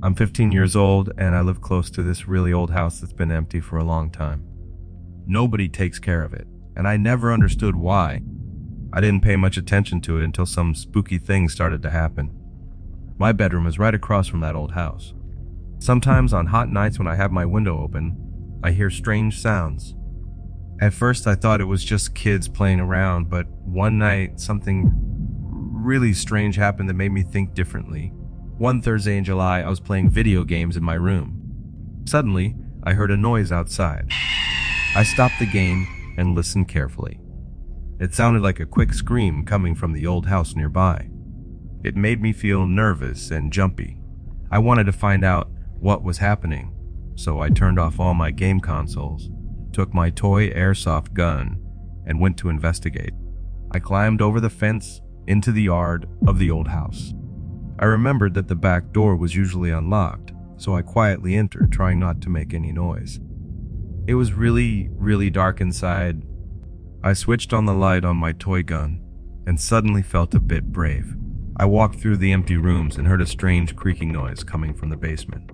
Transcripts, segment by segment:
I'm 15 years old and I live close to this really old house that's been empty for a long time. Nobody takes care of it, and I never understood why. I didn't pay much attention to it until some spooky things started to happen. My bedroom is right across from that old house. Sometimes on hot nights when I have my window open, I hear strange sounds. At first I thought it was just kids playing around, but one night something really strange happened that made me think differently. One Thursday in July, I was playing video games in my room. Suddenly, I heard a noise outside. I stopped the game and listened carefully. It sounded like a quick scream coming from the old house nearby. It made me feel nervous and jumpy. I wanted to find out what was happening, so I turned off all my game consoles, took my toy airsoft gun, and went to investigate. I climbed over the fence into the yard of the old house. I remembered that the back door was usually unlocked, so I quietly entered, trying not to make any noise. It was really dark inside. I switched on the light on my toy gun and suddenly felt a bit brave. I walked through the empty rooms and heard a strange creaking noise coming from the basement.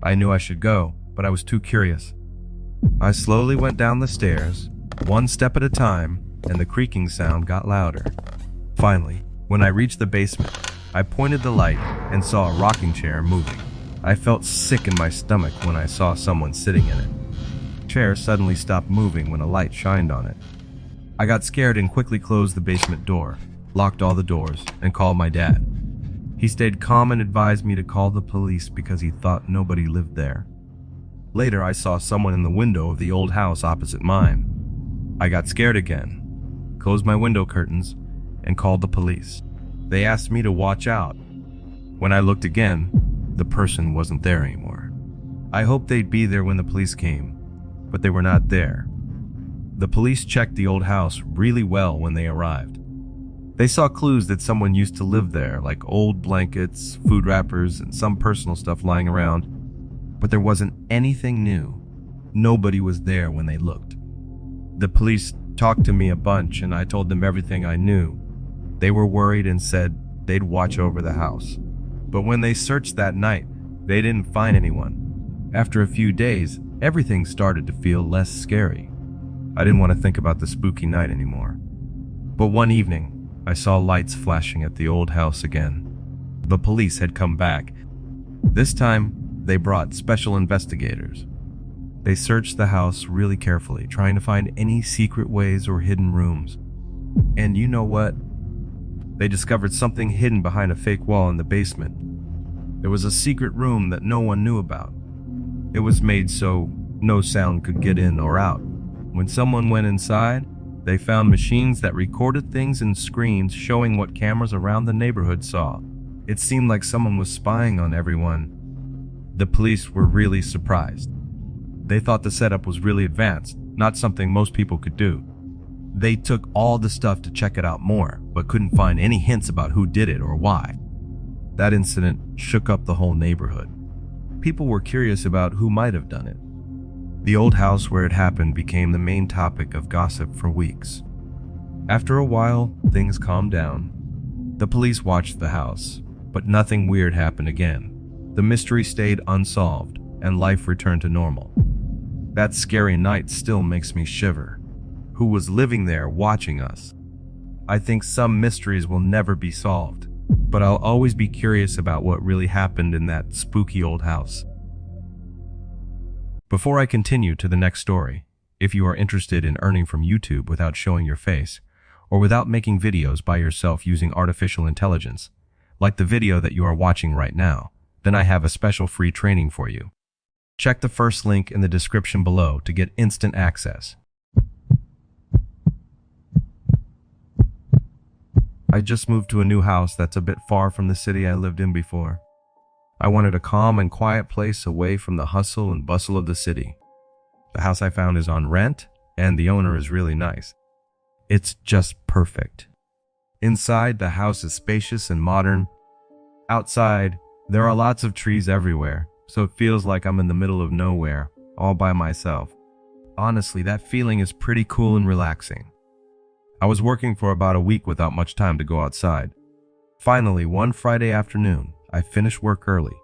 I knew I should go, but I was too curious. I slowly went down the stairs, one step at a time, and the creaking sound got louder. Finally, when I reached the basement, I pointed the light and saw a rocking chair moving. I felt sick in my stomach when I saw someone sitting in it. The chair suddenly stopped moving when a light shined on it. I got scared and quickly closed the basement door, locked all the doors, and called my dad. He stayed calm and advised me to call the police because he thought nobody lived there. Later, I saw someone in the window of the old house opposite mine. I got scared again, closed my window curtains, and called the police. They asked me to watch out. When I looked again, the person wasn't there anymore. I hoped they'd be there when the police came, but they were not there. The police checked the old house really well when they arrived. They saw clues that someone used to live there, like old blankets, food wrappers, and some personal stuff lying around, but there wasn't anything new. Nobody was there when they looked. The police talked to me a bunch, and I told them everything I knew. They were worried and said they'd watch over the house. But when they searched that night, they didn't find anyone. After a few days, everything started to feel less scary. I didn't want to think about the spooky night anymore. But one evening, I saw lights flashing at the old house again. The police had come back. This time, they brought special investigators. They searched the house really carefully, trying to find any secret ways or hidden rooms. And you know what? They discovered something hidden behind a fake wall in the basement. There was a secret room that no one knew about. It was made so no sound could get in or out. When someone went inside, they found machines that recorded things and screens showing what cameras around the neighborhood saw. It seemed like someone was spying on everyone. The police were really surprised. They thought the setup was really advanced, not something most people could do. They took all the stuff to check it out more, but couldn't find any hints about who did it or why. That incident shook up the whole neighborhood. People were curious about who might have done it. The old house where it happened became the main topic of gossip for weeks. After a while, things calmed down. The police watched the house, but nothing weird happened again. The mystery stayed unsolved, and life returned to normal. That scary night still makes me shiver. Who was living there watching us? I think some mysteries will never be solved, but I'll always be curious about what really happened in that spooky old house. Before I continue to the next story, if you are interested in earning from YouTube without showing your face, or without making videos by yourself using artificial intelligence, like the video that you are watching right now, then I have a special free training for you. Check the first link in the description below to get instant access. I just moved to a new house that's a bit far from the city I lived in before. I wanted a calm and quiet place away from the hustle and bustle of the city. The house I found is on rent, and the owner is really nice. It's just perfect. Inside, the house is spacious and modern. Outside, there are lots of trees everywhere, so it feels like I'm in the middle of nowhere, all by myself. Honestly, that feeling is pretty cool and relaxing. I was working for about a week without much time to go outside. Finally, one Friday afternoon, I finished work early.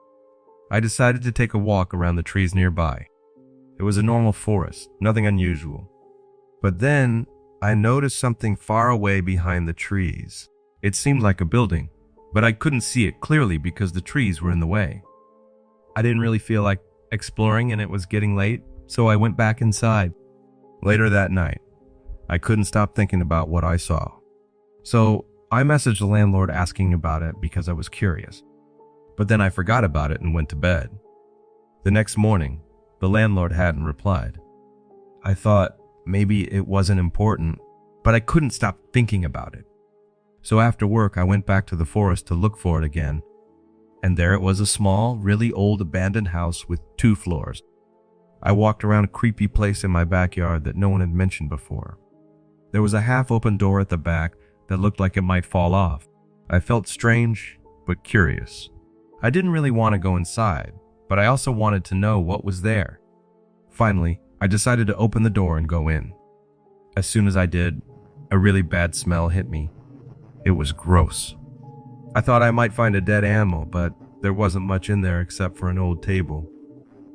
I decided to take a walk around the trees nearby. It was a normal forest, nothing unusual. But then, I noticed something far away behind the trees. It seemed like a building, but I couldn't see it clearly because the trees were in the way. I didn't really feel like exploring and it was getting late, so I went back inside. Later that night, I couldn't stop thinking about what I saw. So, I messaged the landlord asking about it because I was curious. But then I forgot about it and went to bed. The next morning, the landlord hadn't replied. I thought maybe it wasn't important, but I couldn't stop thinking about it. So after work, I went back to the forest to look for it again. And there it was, a small, really old abandoned house with 2 floors. I walked around a creepy place in my backyard that no one had mentioned before. There was a half-open door at the back that looked like it might fall off. I felt strange, but curious. I didn't really want to go inside, but I also wanted to know what was there. Finally, I decided to open the door and go in. As soon as I did, a really bad smell hit me. It was gross. I thought I might find a dead animal, but there wasn't much in there except for an old table.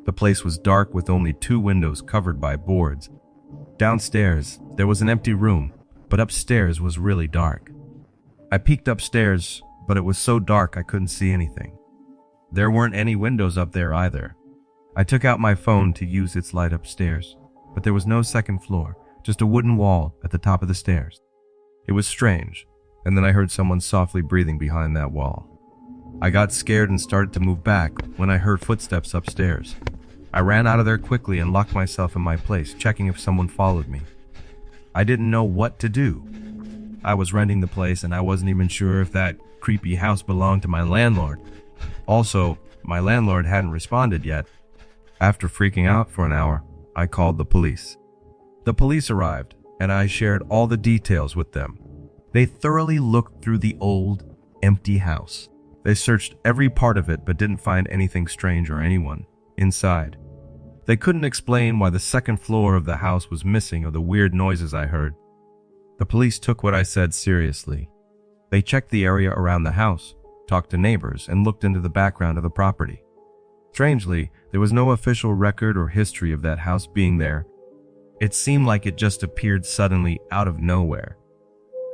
The place was dark with only 2 windows covered by boards. Downstairs, there was an empty room, but upstairs was really dark. I peeked upstairs, but it was so dark I couldn't see anything. There weren't any windows up there either. I took out my phone to use its light upstairs, but there was no second floor, just a wooden wall at the top of the stairs. It was strange, and then I heard someone softly breathing behind that wall. I got scared and started to move back when I heard footsteps upstairs. I ran out of there quickly and locked myself in my place, checking if someone followed me. I didn't know what to do. I was renting the place and I wasn't even sure if that creepy house belonged to my landlord. Also, my landlord hadn't responded yet. After freaking out for an hour, I called the police. The police arrived, and I shared all the details with them. They thoroughly looked through the old, empty house. They searched every part of it but didn't find anything strange or anyone inside. They couldn't explain why the second floor of the house was missing or the weird noises I heard. The police took what I said seriously. They checked the area around the house, talked to neighbors, and looked into the background of the property. Strangely, there was no official record or history of that house being there. It seemed like it just appeared suddenly out of nowhere.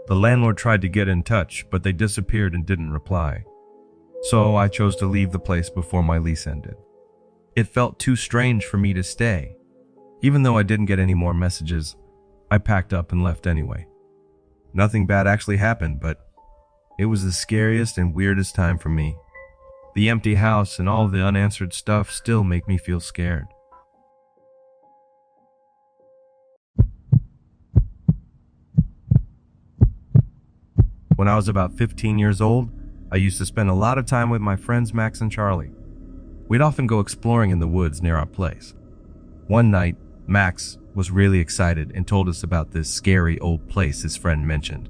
The landlord tried to get in touch, but they disappeared and didn't reply. So I chose to leave the place before my lease ended. It felt too strange for me to stay. Even though I didn't get any more messages, I packed up and left anyway. Nothing bad actually happened, but it was the scariest and weirdest time for me. The empty house and all the unanswered stuff still make me feel scared. When I was about 15 years old, I used to spend a lot of time with my friends Max and Charlie. We'd often go exploring in the woods near our place. One night, Max was really excited and told us about this scary old place his friend mentioned.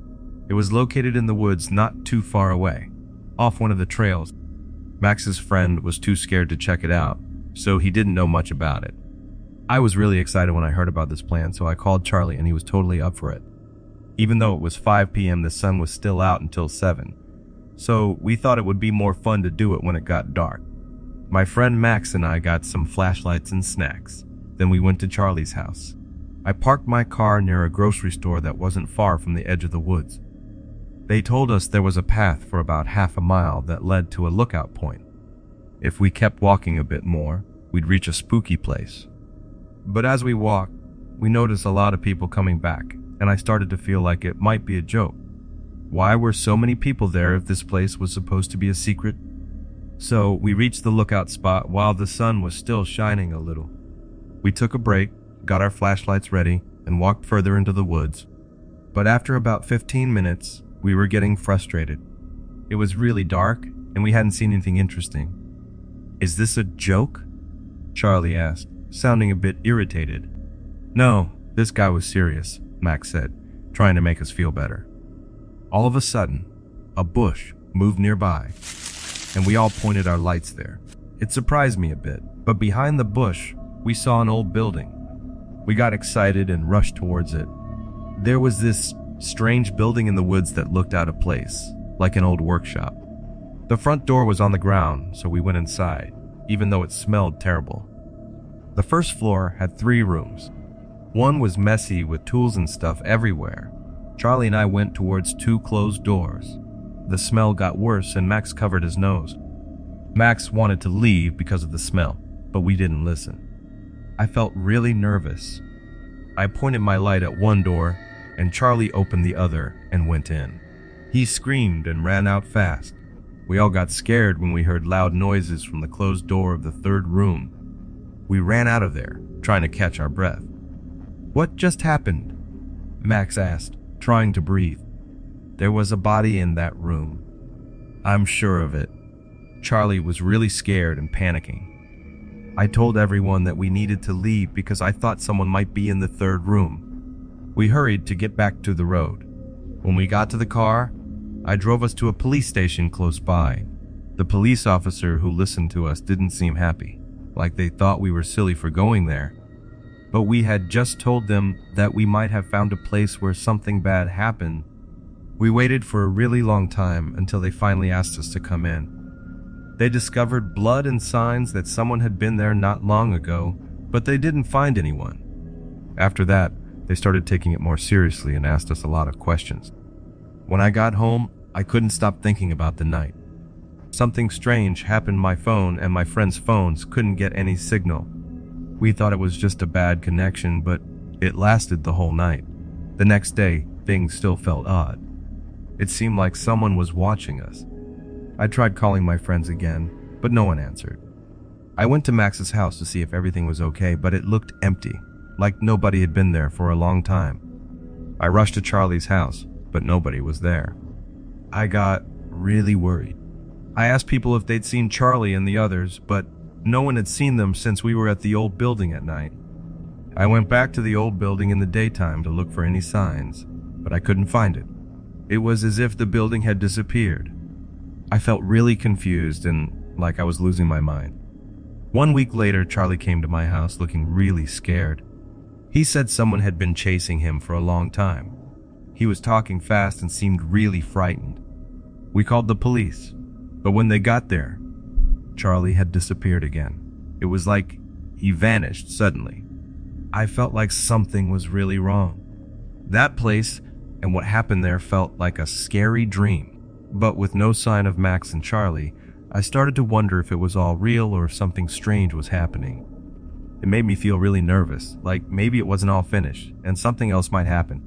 It was located in the woods not too far away, off one of the trails. Max's friend was too scared to check it out, so he didn't know much about it. I was really excited when I heard about this plan, so I called Charlie and he was totally up for it. Even though it was 5 p.m., the sun was still out until 7, so we thought it would be more fun to do it when it got dark. My friend Max and I got some flashlights and snacks. Then we went to Charlie's house. I parked my car near a grocery store that wasn't far from the edge of the woods. They told us there was a path for about half a mile that led to a lookout point. If we kept walking a bit more, we'd reach a spooky place. But as we walked, we noticed a lot of people coming back, and I started to feel like it might be a joke. Why were so many people there if this place was supposed to be a secret? So we reached the lookout spot while the sun was still shining a little. We took a break, got our flashlights ready, and walked further into the woods. But after about 15 minutes, we were getting frustrated. It was really dark, and we hadn't seen anything interesting. "Is this a joke?" Charlie asked, sounding a bit irritated. "No, this guy was serious," Max said, trying to make us feel better. All of a sudden, a bush moved nearby, and we all pointed our lights there. It surprised me a bit, but behind the bush, we saw an old building. We got excited and rushed towards it. There was this strange building in the woods that looked out of place, like an old workshop. The front door was on the ground, so we went inside. even though it smelled terrible. The first floor had 3 rooms. One was messy with tools and stuff everywhere. Charlie and I went towards 2 closed doors. The smell got worse and Max covered his nose. Max wanted to leave because of the smell, but we didn't listen. I felt really nervous. I pointed my light at one door, and Charlie opened the other and went in. He screamed and ran out fast. We all got scared when we heard loud noises from the closed door of the 3rd room. We ran out of there, trying to catch our breath. "What just happened?" Max asked, trying to breathe. "There was a body in that room." "I'm sure of it." Charlie was really scared and panicking. I told everyone that we needed to leave because I thought someone might be in the 3rd room. We hurried to get back to the road. When we got to the car, I drove us to a police station close by. The police officer who listened to us didn't seem happy, like they thought we were silly for going there. But we had just told them that we might have found a place where something bad happened. We waited for a really long time until they finally asked us to come in. They discovered blood and signs that someone had been there not long ago, but they didn't find anyone. After that, they started taking it more seriously and asked us a lot of questions. When I got home, I couldn't stop thinking about the night. Something strange happened to my phone, and my friends' phones couldn't get any signal. We thought it was just a bad connection, but it lasted the whole night. The next day, things still felt odd. It seemed like someone was watching us. I tried calling my friends again, but no one answered. I went to Max's house to see if everything was okay, but it looked empty, like nobody had been there for a long time. I rushed to Charlie's house, but nobody was there. I got really worried. I asked people if they'd seen Charlie and the others, but no one had seen them since we were at the old building at night. I went back to the old building in the daytime to look for any signs, but I couldn't find it. It was as if the building had disappeared. I felt really confused and like I was losing my mind. 1 week later, Charlie came to my house looking really scared. He said someone had been chasing him for a long time. He was talking fast and seemed really frightened. We called the police, but when they got there, Charlie had disappeared again. It was like he vanished suddenly. I felt like something was really wrong. That place and what happened there felt like a scary dream. But with no sign of Max and Charlie, I started to wonder if it was all real or if something strange was happening. It made me feel really nervous, like maybe it wasn't all finished and something else might happen.